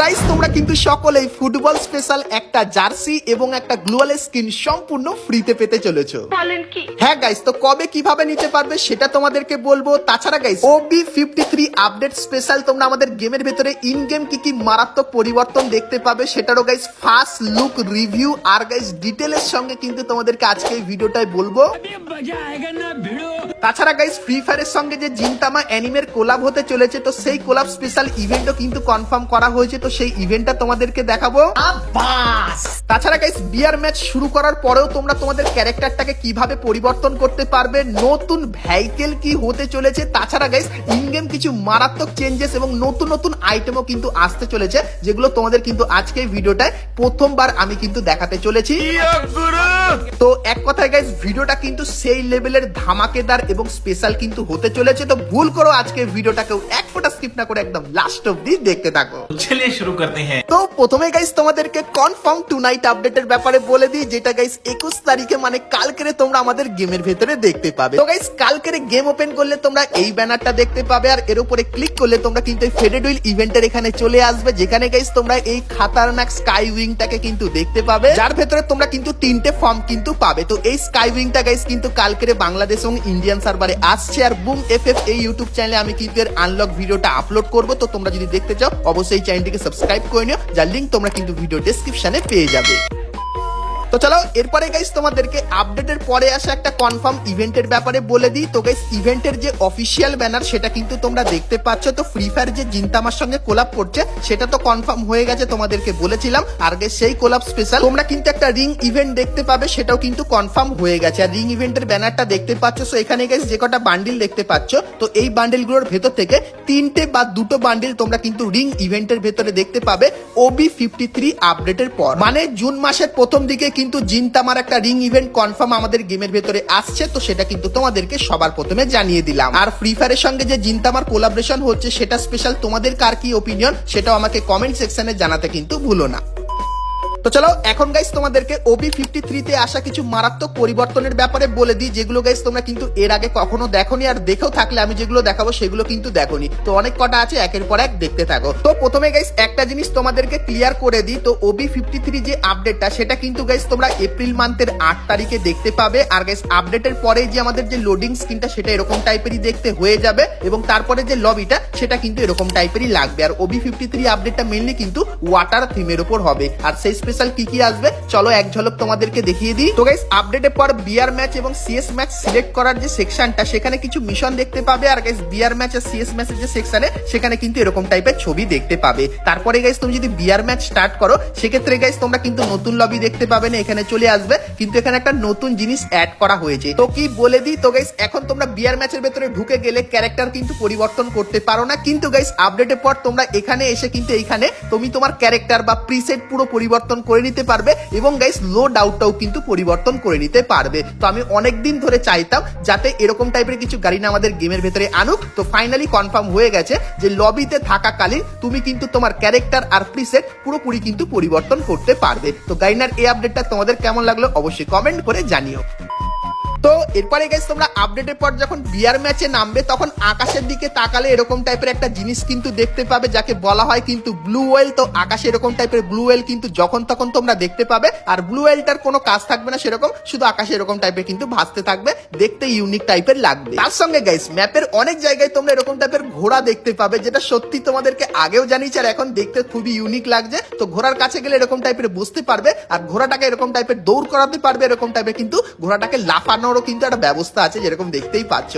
Guys তোমরা কিন্তু সকলেই ফুটবল স্পেশাল একটা জার্সি এবং একটা গ্লোয়াল স্কিন সম্পূর্ণ ফ্রিতে পেতে চলেছো। বলেন কি? হ্যাঁ গাইস, তো কবে কিভাবে নিতে পারবে সেটা তোমাদেরকে বলবো। তাছাড়া গাইস OB53 আপডেট স্পেশাল তোমরা আমাদের গেমের ভেতরে ইন গেম কি কি মারাত্মক পরিবর্তন দেখতে পাবে সেটারও গাইস ফার্স্ট লুক রিভিউ আর গাইস ডিটেইলের সঙ্গে কিন্তু তোমাদেরকে আজকে এই ভিডিওটাই বলবো। তাছাড়া গাইস ফ্রি ফায়ারের সঙ্গে যে জিনতামা অ্যানিমের কোলাব হতে চলেছে, তো সেই কোলাব স্পেশাল ইভেন্টও কিন্তু কনফার্ম করা হয়েছে, তো সেই ইভেন্টটা তোমাদেরকে দেখাবো। তাছাড়া গাইস বিয়ার ম্যাচ শুরু করার পরেও তোমরা তোমাদের ক্যারেক্টারটাকে কিভাবে পরিবর্তন করতে পারবে, নতুন ভেহিকেল কি হতে চলেছে, তাছাড়া গাইস ইন গেম কিছু মারাত্মক চেঞ্জেস এবং নতুন নতুন আইটেমও কিন্তু আসতে চলেছে, যেগুলো তোমাদের কিন্তু আজকে ভিডিওটায় প্রথমবার আমি কিন্তু দেখাতে চলেছি। তো এক কথায় গাইস ভিডিওটা কিন্তু সেই লেভেলের ধামাকেদার এবং স্পেশাল কিন্তু হতে চলেছে, তো ভুল করো আজকে ভিডিওটাকেও এক ফোঁটা স্কিপ না করে একদম লাস্ট অবধি দেখতে থাকো। চলিয়ে শুরু করতে হ্যাঁ। তো প্রথমে গাইস তোমাদেরকে কনফার্ম টু নাইট আপডেটের ব্যাপারে বলে দিই, যেটা গাইস 21 তারিখে মানে কালকেরে তোমরা আমাদের গেমের ভেতরে দেখতে পাবে। তো গাইস কালকেরে গেম ওপেন করলে তোমরা এই ব্যানারটা দেখতে পাবে, আর এর উপরে ক্লিক করলে তোমরা কিন্তু এই ফেডেড উইল ইভেন্টের এখানে চলে আসবে, যেখানে গাইস তোমরা এই খাতারনাক স্কাই উইংটাকে কিন্তু দেখতে পাবে, যার ভেতরে তোমরা কিন্তু 3টে ফর্ম কিন্তু পাবে। তো এই স্কাই উইংটা গাইস কিন্তু কালকেরে বাংলাদেশ এবং ইন্ডিয়ান সার্ভারে আসছে, আর বুম এফএফ এই ইউটিউব চ্যানেলে আমি কিন্তু এর আনলক ভিডিওটা আপলোড করব। তো তোমরা যদি দেখতে চাও অবশ্যই চ্যানেলটিকে সাবস্ক্রাইব করে নিও, যার লিংক তোমরা কিন্তু ভিডিও ডেসক্রিপশনে পেয়ে যাবে। তো চলো এরপরে গাইস তোমাদেরকে আপডেটের পরে আসা একটা কনফার্ম ইভেন্টের ব্যাপারে বলে দিই। তো গাইস ইভেন্টের যে অফিসিয়াল ব্যানার সেটা কিন্তু তোমরা দেখতে পাচ্ছ। তো ফ্রি ফায়ার যে জিনতামার সঙ্গে কোলাব করছে সেটা তো কনফার্ম হয়ে গেছে, তোমাদেরকে বলেছিলাম। আর গাইস সেই কোলাব স্পেশাল তোমরা কিন্তু একটা রিং ইভেন্ট দেখতে পাবে, সেটাও কিন্তু কনফার্ম হয়ে গেছে। আর রিং ইভেন্টের ব্যানারটা দেখতে পাচ্ছ, সো এখানে গাইস যে কটা বান্ডিল দেখতে পাচ্ছ, তো এই বান্ডিলগুলোর ভেতর থেকে 3টে বা 2টো বান্ডিল তোমরা কিন্তু রিং ইভেন্টের ভেতরে দেখতে পাবে OB53 আপডেটের পর। মানে জুন মাসের প্রথম দিকে কিন্তু জিনতামার একটা রিং ইভেন্ট কনফার্ম আমাদের গেমের ভেতরে আসছে, তো সেটা কিন্তু তোমাদেরকে সবার প্রথমে জানিয়ে দিলাম। আর ফ্রি ফায়ারের সঙ্গে যে জিনতামার কোলাবরেশন হচ্ছে সেটা স্পেশাল, তোমাদের কার কি ওপিনিয়ন সেটাও আমাকে কমেন্ট সেকশনে জানাতে কিন্তু ভুলো না। তো চলো এখন গাইস তোমাদেরকে OB53 তে আসা কিছু মারাত্মক পরিবর্তনের ব্যাপারে বলে দিই, যেগুলো গাইস তোমরা কিন্তু এর আগে কখনো দেখোনি, আর দেখেও থাকলে আমি যেগুলো দেখাবো সেগুলো কিন্তু দেখোনি। তো অনেক কটা আছে, একের পর এক দেখতে থাকো। তো প্রথমে গাইস একটা জিনিস তোমাদেরকে ক্লিয়ার করে দিই, তো OB53 যে আপডেটটা সেটা কিন্তু গাইস তোমরা এপ্রিল মান্থের 8 তারিখে দেখতে পাবে। আর গাইস আপডেটের পরে যে আমাদের যে লোডিং স্ক্রিনটা সেটা এরকম টাইপেরই দেখতে হয়ে যাবে, এবং তারপরে যে লবিটা সেটা কিন্তু এরকম টাইপেরই লাগবে। আর OB53 আপডেটটা মেইনলি কিন্তু ওয়াটার থিমের উপর হবে। আর সেই স্পেশাল কি কি আসবে চলো এক ঝলক তোমাদেরকে দেখিয়ে দিই। তো গাইস আপডেটের পর বিআর ম্যাচ এবং সিএস ম্যাচ সিলেক্ট করার যে সেকশনটা সেখানে কিছু মিশন দেখতে পাবে। আর গাইস বিআর ম্যাচ আর সিএস ম্যাচের যে সেকশনে সেখানে কিন্তু এরকম টাইপের ছবি দেখতে পাবে। তারপরে গাইস তুমি যদি বিআর ম্যাচ স্টার্ট করো সেক্ষেত্রে গাইস তোমরা কিন্তু নতুন লবি দেখতে পাবে না, এখানে চলে আসবে, কিন্তু এখানে একটা নতুন জিনিস অ্যাড করা হয়েছে। তো কি বলে দিই, তো গাইস এখন তোমরা বিআর ম্যাচের ভেতরে ঢুকে গেলে ক্যারেক্টার কিন্তু পরিবর্তন করতে পারো না, কিন্তু গাইস আপডেটের পর তোমরা এখানে এসে কিন্তু এইখানে তুমি তোমার ক্যারেক্টার বা প্রিসেট পুরো পরিবর্তন করে নিতে পারবে, এবং গাইস লোড আউটটাও কিন্তু পরিবর্তন করে নিতে পারবে। তো আমি অনেক দিন ধরে চাইতাম যাতে এরকম টাইপের কিছু গাড়ি না আমাদের গেমের ভেতরে আনুক, তো ফাইনালি কনফার্ম হয়ে গেছে যে লবিতে থাকাকালীন তুমি কিন্তু তোমার ক্যারেক্টার আর প্রিসেট পুরোপুরি কিন্তু পরিবর্তন করতে পারবে। তো গাইনার এই আপডেটটা তোমাদের কেমন লাগলো অবশ্যই কমেন্ট করে জানিও। তো এরপরে গাইস তোমরা আপডেটের পর যখন বিআর ম্যাচে নামবে তখন আকাশের দিকে তাকালে এরকম টাইপের একটা জিনিস কিন্তু দেখতে পাবে, যাকে বলা হয় কিন্তু ব্লু ওয়েল। তো আকাশে এরকম টাইপের ব্লু ওয়েল কিন্তু যখন তখন তোমরা দেখতে পাবে, আর ব্লু ওয়েলটার কোনো কাজ থাকবে না সেরকম, শুধু আকাশে এরকম টাইপের কিন্তু ভাসতে থাকবে, দেখতে ইউনিক টাইপের লাগবে। তার সঙ্গে গাইস ম্যাপের অনেক জায়গায় তোমরা এরকম টাইপের ঘোড়া দেখতে পাবে, যেটা সত্যি তোমাদেরকে আগেও জানিয়েছি আর এখন দেখতে খুবই ইউনিক লাগছে। তো ঘোড়ার কাছে গেলে এরকম টাইপের বসতে পারবে, আর ঘোড়াটাকে এরকম টাইপের দৌড় করাতে পারবে, এরকম টাইপের কিন্তু ঘোড়াটাকে লাফানোরও কিন্তু একটা ব্যবস্থা আছে, যেরকম দেখতেই পাচ্ছ।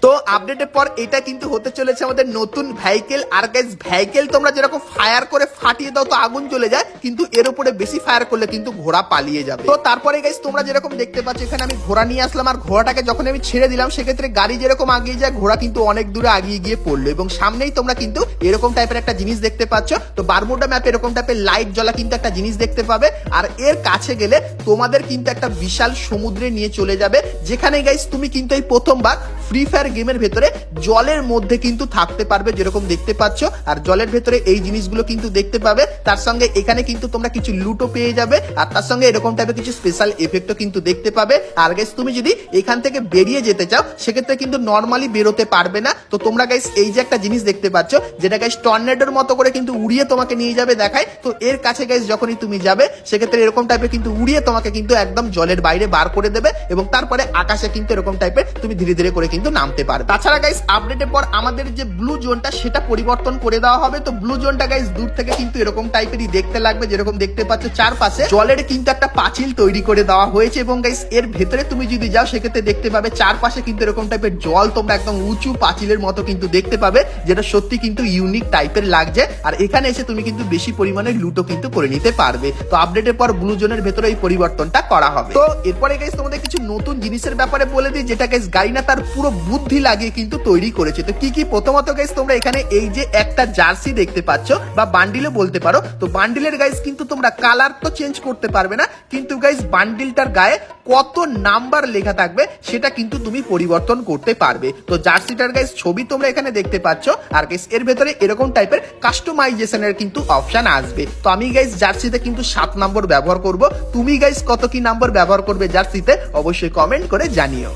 তো আপডেটের পর এটা কিন্তু হতে চলেছে আমাদের নতুন ভেহিকেল। আর গাইস ভেহিকেল তোমরা যেরকম ফায়ার করে ফাটিয়ে দাও তো আগুন চলে যায়, কিন্তু এর উপরে বেশি ফায়ার করলে কিন্তু ঘোড়া পালিয়ে যাবে। তো তারপরে গাইস তোমরা যেরকম দেখতে পাচ্ছ এখানে আমি ঘোড়া নিয়ে আসলাম, আর ঘোড়াটাকে যখন আমি ছেড়ে দিলাম সেক্ষেত্রে গাড়ি যেরকম আগিয়ে যায় ঘোড়া কিন্তু অনেক দূরে আগিয়ে গিয়ে পড়লো, এবং সামনেই তোমরা কিন্তু এরকম টাইপের একটা জিনিস দেখতে পাচ্ছ। তো বারমুডা ম্যাপে এরকম টাইপের লাইট জ্বলা কিন্তু একটা জিনিস দেখতে পাবে, আর এর কাছে গেলে তোমাদের কিন্তু একটা বিশাল সমুদ্রে নিয়ে চলে যাবে, যেখানে গাইস তুমি কিন্তু এই প্রথমবার ফ্রি ফায়ার গেমের ভেতরে জলের মধ্যে কিন্তু থাকতে পারবে, যেরকম দেখতে পাচ্ছ। আর জলের ভেতরে এই জিনিসগুলো কিন্তু দেখতে পাবে। তার সঙ্গে এখানে কিন্তু তোমরা কিছু লুটও পেয়ে যাবে, আর তার সঙ্গে এরকম টাইপের কিছু স্পেশাল এফেক্টও কিন্তু দেখতে পাবে। আর গাইস তুমি যদি এখান থেকে বেরিয়ে যেতে চাও সেক্ষেত্রে কিন্তু নর্মালি বেরোতে পারবে না। তো তোমরা গাইস এই যে একটা জিনিস দেখতে পাচ্ছ, যেটা গাইস টর্নেডোর মতো করে কিন্তু উড়িয়ে তোমাকে নিয়ে যাবে দেখায়। তো এর কাছে গাইস যখনই তুমি যাবে সেক্ষেত্রে এরকম টাইপের কিন্তু উড়িয়ে তোমাকে কিন্তু একদম জলের বাইরে বার করে দেবে, এবং তারপরে আকাশে কিন্তু এরকম টাইপের তুমি ধীরে ধীরে করে কিন্তু নামতে পারবে। তাছাড়া গাইস আপডেটের পর আমাদের যে ব্লু জোনটা সেটা পরিবর্তন করে দেওয়া হবে। তো ব্লু জোনটা গাইস দূর থেকে কিন্তু এরকম টাইপেরই দেখতে লাগবে, যেরকম দেখতে পাচ্ছ চারপাশে জলের কিন্তু একটা পাঁচিল তৈরি করে দেওয়া হয়েছে। এবং গাইস এর ভেতরে তুমি যদি যাও সেক্ষেত্রে দেখতে পাবে চারপাশে কিন্তু এরকম টাইপের জল তোমরা একদম উঁচু পাঁচিলের মতো কিন্তু দেখতে পাবে, যেটা সত্যি কিন্তু ইউনিক টাইপের লাগছে। আর এখানে এসে তুমি কিন্তু বেশি পরিমাণে লুটও কিন্তু করে নিতে পারবে। তো আপডেটের পর ব্লু জোনের ভেতরে এই পরিবর্তনটা করা হবে। তো এরপরে গাইস তোমাদের কিছু নতুন জিনিসের ব্যাপারে বলে দিই, যেটা গাইস গাইনা তার পুরো বুদ্ধি লাগিয়ে কিন্তু তৈরি করেছে। তো কি কি? প্রথমত গাইস তোমরা এখানে এই যে একটা জার্সি দেখতে পাচ্ছ, বা বান্ডিলও বলতে পারো। তো বান্ডিলের গাইস কিন্তু তোমরা কালার তো চেঞ্জ করতে পারবে না, কিন্তু গাইস বান্ডিলটার গায়ে কত নাম্বার লেখা থাকবে সেটা কিন্তু তুমি পরিবর্তন করতে পারবে। তো জার্সিটার গাইস ছবি তোমরা এখানে দেখতে পাচ্ছ, আর গাইস এর ভেতরে এরকম টাইপের কাস্টমাইজেশনের কিন্তু অপশন আসবে। তো আমি গাইস জার্সিতে কিন্তু 7 নম্বর ব্যবহার করব। তুমি গাইস কত কি নাম্বার ব্যবহার করবে জার্সিতে অবশ্যই কমেন্ট করে জানিও।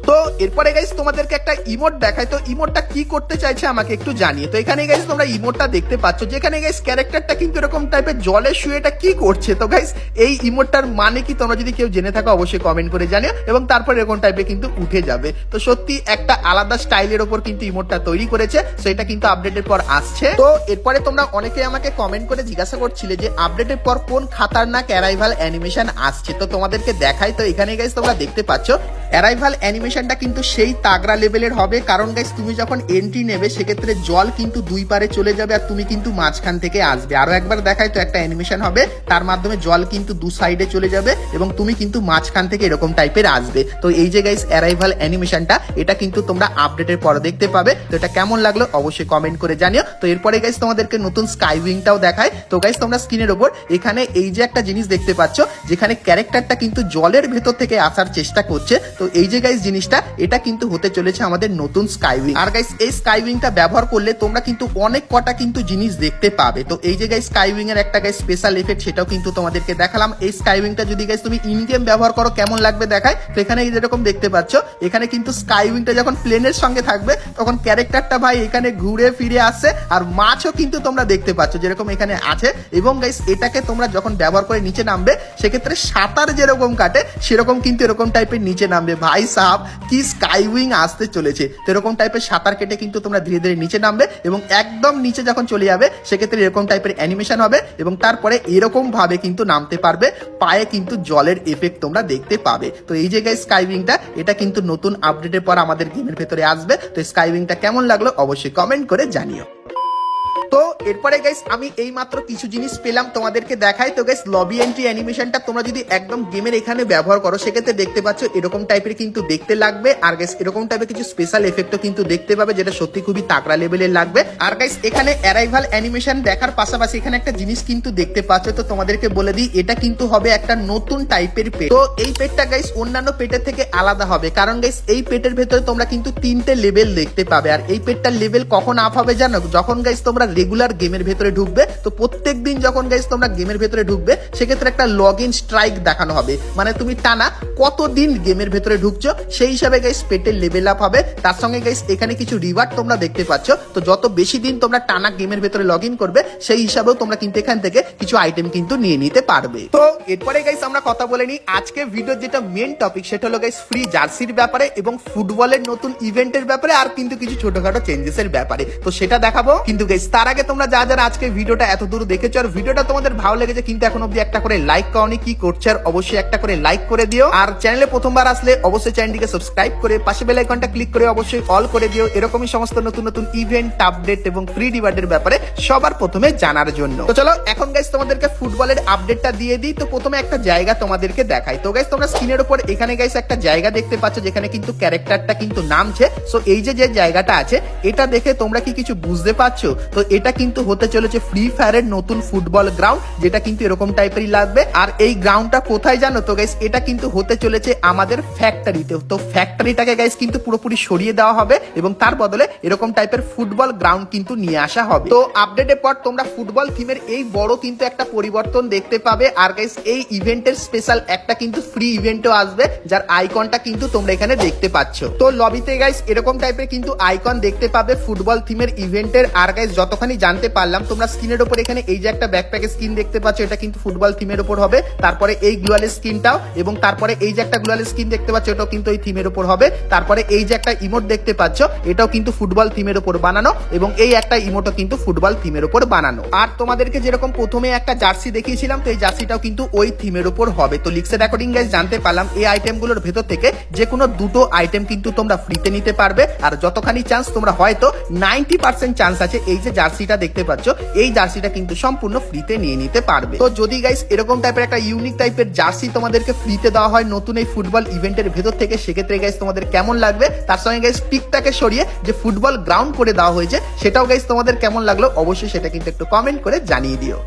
তো এরপরে গাইস তোমাদেরকে একটা ইমোট দেখাই। তো ইমোটটা কি করতে চাইছে আমাকে একটু জানিয়ে। তো এখানে গাইস তোমরা ইমোটটা দেখতে পাচ্ছ, যেখানে গাইস ক্যারেক্টারটা কিন্তু এরকম টাইপের জলে শুয়ে এটা কি করছে। তো গাইস এই ইমোটটার মানে কি তোমরা যদি কেউ জেনে থাকো অবশ্যই কমেন্ট করে জানিও, এবং তারপর এরকম টাইপের কিন্তু উঠে যাবে। তো সত্যি একটা আলাদা স্টাইলের ওপর কিন্তু ইমোটটা তৈরি করেছে, সেটা কিন্তু আপডেটের পর আসছে। তো এরপরে তোমরা অনেকে আমাকে কমেন্ট করে জিজ্ঞাসা করছিলে যে আপডেটের পর কোন খাতারনাক অ্যারাইভাল অ্যানিমেশন আসছে। তো তোমাদেরকে দেখাই। তো এখানে গাইস তোমরা দেখতে পাচ্ছ অ্যারাইভাল অ্যানিমেশনটা কিন্তু সেই তাগড়া লেভেলের হবে, কারণ গাইস তুমি যখন এন্ট্রি নেবে সেক্ষেত্রে জল কিন্তু দুই পারে চলে যাবে, আর তুমি কিন্তু মাঝখান থেকে আসবে। আরো একবার দেখাই। তো একটা অ্যানিমেশন হবে, তার মাধ্যমে জল কিন্তু দু সাইডে চলে যাবে এবং তুমি কিন্তু মাঝখান থেকে এরকম টাইপের আসবে। তো এই যে গাইস অ্যারাইভাল অ্যানিমেশনটা, এটা কিন্তু তোমরা আপডেটের পর দেখতে পাবে। তো এটা কেমন লাগলো অবশ্যই কমেন্ট করে জানিও। তো এরপরে গাইস তোমাদেরকে নতুন স্কাই উইংটাও দেখায়। তো গাইস তোমরা স্ক্রিনের ওপর এখানে এই যে একটা জিনিস দেখতে পাচ্ছ, যেখানে ক্যারেক্টারটা কিন্তু জলের ভেতর থেকে আসার চেষ্টা করছে। তো এই যে গাইস জিনিসটা, এটা কিন্তু হতে চলেছে আমাদের নতুন স্কাই উইং। আর গাইস এই স্কাই উইংটা ব্যবহার করলে তোমরা কিন্তু অনেক কটা কিন্তু জিনিস দেখতে পাবে। তো এই যে গাইস স্কাই উইং এর একটা গাইস স্পেশাল এফেক্ট, সেটাও কিন্তু তোমাদেরকে দেখালাম। এই স্কাই উইংটা যদি গাইস তুমি ইন গেম ব্যবহার করো কেমন লাগবে দেখায়। তো এখানে এই যেরকম দেখতে পাচ্ছ, এখানে কিন্তু স্কাই উইংটা যখন প্লেনের সঙ্গে থাকবে তখন ক্যারেক্টারটা ভাই এখানে ঘুরে ফিরে আসছে, আর মাছও কিন্তু তোমরা দেখতে পাচ্ছ যেরকম এখানে আছে। এবং গাইস এটাকে তোমরা যখন ব্যবহার করে নিচে নামবে সেক্ষেত্রে সাঁতার যেরকম কাটে সেরকম কিন্তু এরকম টাইপের নিচে নামবে। ভাই সাহাব কি স্কাই উইং আসতে চলেছে। তো এরকম টাইপের সাঁতার কেটে কিন্তু তোমরা ধীরে ধীরে নিচে নামবে, এবং একদম নিচে যখন চলে যাবে সেক্ষেত্রে এরকম টাইপের অ্যানিমেশন হবে, এবং তারপরে এরকম ভাবে কিন্তু নামতে পারবে, পায়ে কিন্তু জলের এফেক্ট তোমরা দেখতে পাবে। তো এই যে গাইস স্কাই উইংটা, এটা কিন্তু নতুন আপডেটের পর আমাদের গেমের ভেতরে আসবে। তো স্কাই উইংটা কেমন লাগলো অবশ্যই কমেন্ট করে জানিও। তো এরপরে গাইস আমি এই মাত্র কিছু জিনিস পেলাম তোমাদেরকে দেখাই। তো গাইস লবি এন্ট্রি অ্যানিমেশনটা তোমরা যদি একদম গেমের এখানে ব্যবহার করো সেক্ষেত্রে দেখতে পাচ্ছ এরকম টাইপের কিন্তু দেখতে লাগবে। আর গাইস এরকম টাইপের কিছু স্পেশাল এফেক্টও কিন্তু দেখতে পাবে, যেটা সত্যি খুবই তাগড়া লেভেলের লাগবে। আর গাইস এখানে অ্যারাইভাল অ্যানিমেশন দেখার পাশাপাশি এখানে একটা জিনিস কিন্তু দেখতে পাচ্ছ। তো তোমাদেরকে বলে দিই, এটা কিন্তু হবে একটা নতুন টাইপের পেট। তো এই পেটটা গাইস অন্যান্য পেটের থেকে আলাদা হবে, কারণ গাইস এই পেটের ভেতরে তোমরা কিন্তু 3টে লেভেল দেখতে পাবে। আর এই পেটটার লেভেল কখন আপ হবে জানো? যখন গাইস তোমরা রেগুলার গেমের ভেতরে ঢুকবে। তো প্রত্যেক দিন যখন গাইস তোমরা গেমের ভেতরে ঢুকবে সেক্ষেত্রে একটা লগ ইন স্ট্রাইক দেখানো হবে, মানে তুমি টানা কতদিন গেমের ভেতরে ঢুকছো সেই হিসাবে গাইস পেটের লেভেল আপ হবে। তার সঙ্গে গাইস এখানে কিছু রিওয়ার্ড তোমরা দেখতে পাচ্ছ। তো যত বেশি দিন তোমরা টানা গেমের ভেতরে লগ ইন করবে সেই হিসাবেও তোমরা কিন্তু এখান থেকে কিছু আইটেম কিন্তু নিয়ে নিতে পারবে। তো এরপরে গাইস আমরা কথা বলে নিই আজকে ভিডিওর যেটা মেন টপিক, সেটা হলো গাইস ফ্রি জার্সির ব্যাপারে এবং ফুটবলের নতুন ইভেন্টের ব্যাপারে, আর কিন্তু কিছু ছোটখাটো চেঞ্জেস এর ব্যাপারে। তো সেটা দেখাবো, কিন্তু গাইস তার আগে তোমরা যারা আজকে ভিডিওটা এত দূর দেখেছো আর ভিডিওটা তোমাদের ভালো লেগেছে কিন্তু এখন অব্দি একটা করে লাইক করনি, কি করছে? আর অবশ্যই একটা করে লাইক করে দিও। আর চ্যানেলে প্রথমবার আসলে অবশ্যই চ্যানেলটিকে সাবস্ক্রাইব করে পাশে বেল আইকনটা ক্লিক করে অবশ্যই অল করে দিও, এরকমই সমস্ত নতুন নতুন ইভেন্ট আপডেট এবং ফ্রি রিওয়ার্ডের ব্যাপারে সবার প্রথমে জানার জন্য। তো চলো এখন গাইস তোমাদেরকে ফুটবলের আপডেটটা দিয়ে দিই। তো প্রথমে একটা জায়গা তোমাদেরকে দেখাই। তো গাইস তোমরা স্ক্রিনের উপর এখানে গাইস একটা জায়গা দেখতে পাচ্ছ, যেখানে কিন্তু ক্যারেক্টারটা কিন্তু নামছে। সো এই যে জায়গাটা আছে এটা দেখে তোমরা কি কিছু বুঝতে পারছো? তো এটা কিন্তু কিন্তু হতে চলেছে ফ্রি ফায়ারের নতুন ফুটবল গ্রাউন্ড, যেটা কিন্তু এরকম টাইপেরই লাগবে। আর এই গ্রাউন্ডটা কোথায় জানো তো গাইস, এটা কিন্তু হতে চলেছে আমাদের ফ্যাক্টরিতে। তো ফ্যাক্টরিটাকে গাইস কিন্তু পুরোপুরি সরিয়ে দেওয়া হবে এবং তার বদলে এরকম টাইপের ফুটবল গ্রাউন্ড কিন্তু নিয়ে আসা হবে। তো আপডেটের পর তোমরা ফুটবল থিমের এই বড় কিন্তু একটা পরিবর্তন দেখতে পাবে। আর গাইস এই ইভেন্টের স্পেশাল একটা কিন্তু ফ্রি ইভেন্টও আসবে, যার আইকনটা কিন্তু তোমরা এখানে দেখতে পাচ্ছ। তো লবিতে গাইস এরকম টাইপের কিন্তু আইকন দেখতে পাবে ফুটবল থিমের ইভেন্টের। আর গাইস যতখানি জানতে পারলাম, তোমরা স্ক্রিনের উপর এখানে এই যে একটা ব্যাকপ্যাকের স্কিন দেখতে পাচ্ছ, এটা কিন্তু ফুটবল থিমের উপর হবে। তারপরে এই গ্লোয়ালের স্কিনটাও, এবং তারপরে এই যে একটা গ্লোয়ালের স্কিন দেখতে পাচ্ছ, এটাও কিন্তু এই থিমের উপর হবে। তারপরে এই যে একটা ইমোট দেখতে পাচ্ছ, এটাও কিন্তু ফুটবল থিমের উপর বানানো, এবং এই একটা ইমোটও কিন্তু ফুটবল থিমের উপর বানানো। আর তোমাদেরকে যেরকম প্রথমে একটা জার্সি দেখিয়েছিলাম, তো এই জার্সিটাও কিন্তু ওই থিমের উপর হবে। তো লিক্সের অ্যাকর্ডিং গাইস জানতে পারলাম এই আইটেমগুলোর ভেতর থেকে যে কোনো দুটো আইটেম কিন্তু তোমরা ফ্রিতে নিতে পারবে। আর যতখানি চান্স তোমরা হয়তো 90% চান্স আছে এই যে জার্সিটা দেখতে পাচ্ছ, এই জার্সিটা কিন্তু সম্পূর্ণ ফ্রিতে নিয়ে নিতে পারবে। তো যদি গাইস এরকম টাইপের একটা ইউনিক টাইপের জার্সি তোমাদেরকে ফ্রিতে দেওয়া হয় নতুন এই ফুটবল ইভেন্টের ভেতর থেকে, সেক্ষেত্রে গাইস তোমাদের কেমন লাগবে? তার সঙ্গে গাইস পিকটাকে সরিয়ে যে ফুটবল গ্রাউন্ড করে দেওয়া হয়েছে, সেটাও গাইস তোমাদের কেমন লাগলো অবশ্যই সেটা কিন্তু একটু কমেন্ট করে জানিয়ে দিও।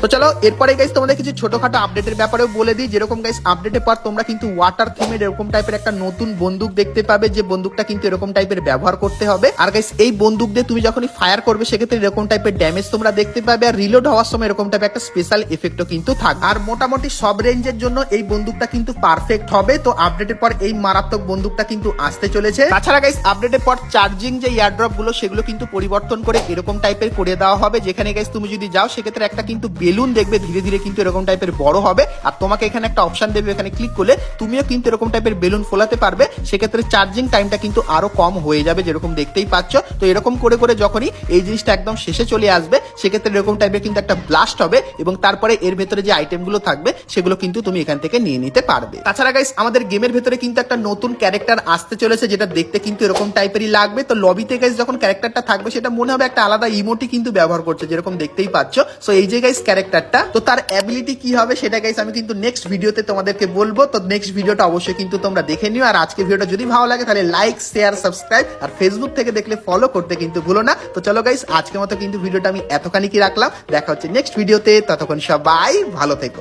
তো চলো এরপরে গাইস তোমাদের কিছু ছোটখাটো আপডেটের ব্যাপারেও বলে দিই। যেরকম গাইস আপডেটের পর তোমরা কিন্তু ওয়াটার থিমের এরকম টাইপের একটা নতুন বন্দুক দেখতে পাবে, যে বন্দুকটা কিন্তু এরকম টাইপের ব্যবহার করতে হবে। আর গাইস এই বন্দুক দিয়ে তুমি যখনই ফায়ার করবে, সেক্ষেত্রে এরকম টাইপের ড্যামেজ তোমরা দেখতে পাবে। আর রিলোড হওয়ার সময় এরকম টাইপের একটা স্পেশাল এফেক্টও কিন্তু থাকবে। আর মোটামুটি সব রেঞ্জের জন্য এই বন্দুকটা কিন্তু পারফেক্ট হবে। তো আপডেটের পর এই মারাত্মক বন্দুকটা কিন্তু আসতে চলেছে। তাছাড়া গাইস আপডেটের পর চার্জিং যে এয়ারড্রপ গুলো, সেগুলো কিন্তু পরিবর্তন করে এরকম টাইপের করে দেওয়া হবে, যেখানে গাইস তুমি যদি যাও সেক্ষেত্রে একটা কিন্তু বেলুন দেখবে ধীরে ধীরে কিন্তু এরকম টাইপের বড় হবে। আর তোমাকে এখানে একটা অপশন দেবে, এখানে ক্লিক করলে তুমিও কিন্তু এরকম টাইপের বেলুন ফোলাতে পারবে। সেক্ষেত্রে চার্জিং টাইমটা কিন্তু আরো কম হয়ে যাবে, যেরকম দেখতেই পাচ্ছ। তো এরকম করে করে যখনই এই জিনিসটা একদম শেষে চলে আসবে, সেক্ষেত্রে এরকম টাইপের কিন্তু একটা ব্লাস্ট হবে, এবং তারপরে এর ভেতরে যে আইটেমগুলো থাকবে সেগুলো কিন্তু তুমি এখান থেকে নিয়ে নিতে পারবে। তাছাড়া গাইস আমাদের গেমের ভেতরে কিন্তু একটা নতুন ক্যারেক্টার আসতে চলেছে, যেটা দেখতে কিন্তু এরকম টাইপেরই লাগবে। তো লবিতে গাইস যখন ক্যারেক্টারটা থাকবে, সেটা মনে হবে একটা আলাদা ইমোটি কিন্তু ব্যবহার করছে, যেরকম দেখতেই পাচ্ছ। সো এই যে গাইস ক্যারেক্টারটা, তো তার অ্যাবিলিটি কি হবে সেটা গাইস আমি কিন্তু নেক্সট ভিডিওতে তোমাদেরকে বলবো। তো নেক্সট ভিডিওটা অবশ্যই কিন্তু তোমরা দেখে নিও। আর আজকে ভিডিওটা যদি ভালো লাগে তাহলে লাইক, শেয়ার, সাবস্ক্রাইব, আর ফেসবুক থেকে দেখলে ফলো করতে কিন্তু ভুলো না। তো চলো গাইস আজকের মতো কিন্তু ভিডিওটা আমি এতখানি কি রাখলাম। দেখা হচ্ছে নেক্সট ভিডিওতে, ততক্ষণ সবাই ভালো থেকো।